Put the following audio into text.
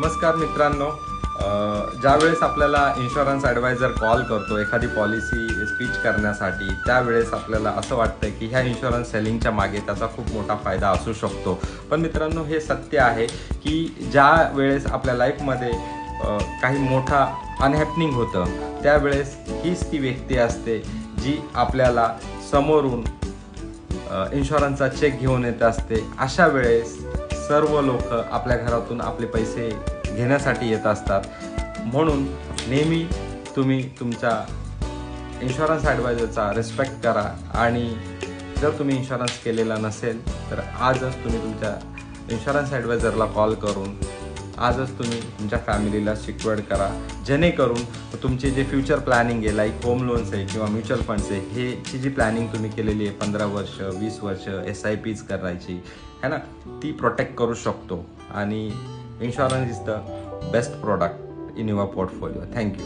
नमस्कार मित्रांनो, ज्यावेळेस आपल्याला इन्शुरन्स ॲडवायझर कॉल करतो एखादी पॉलिसी स्पीच करण्यासाठी, त्यावेळेस आपल्याला असं वाटतं की ह्या इन्शुरन्स सेलिंगच्या मागे त्याचा खूप मोठा फायदा असू शकतो. पण मित्रांनो, हे सत्य आहे की ज्या वेळेस आपल्या लाईफमध्ये काही मोठा अनहॅपनिंग होतं, त्यावेळेस हीच ती व्यक्ती असते जी आपल्याला समोरून इन्शुरन्सचा चेक घेऊन येत असते. अशा वेळेस सर्व लोक आपल्या घरातून आपले पैसे घेण्यासाठी येत असतात. म्हणून नेहमी तुम्ही तुमच्या इन्शुरन्स ॲडवायझरचा रिस्पेक्ट करा आणि जर तुम्ही इन्शुरन्स केलेला नसेल तर आजच तुम्ही तुमच्या इन्शुरन्स ॲडवायझरला कॉल करून आजच तुम्ही तुमच्या फॅमिलीला सिक्युअर्ड करा, जेणेकरून तुमची जे फ्युचर प्लॅनिंग आहे, लाईक होम लोन्स आहे किंवा म्युच्युअल फंड्स आहे, ची जी प्लॅनिंग तुम्ही केलेली आहे 15 वर्ष 20 वर्ष SIPs करायची है ना, ती प्रोटेक्ट करू शकतो. आणि insurance is the best product in your portfolio. Thank you.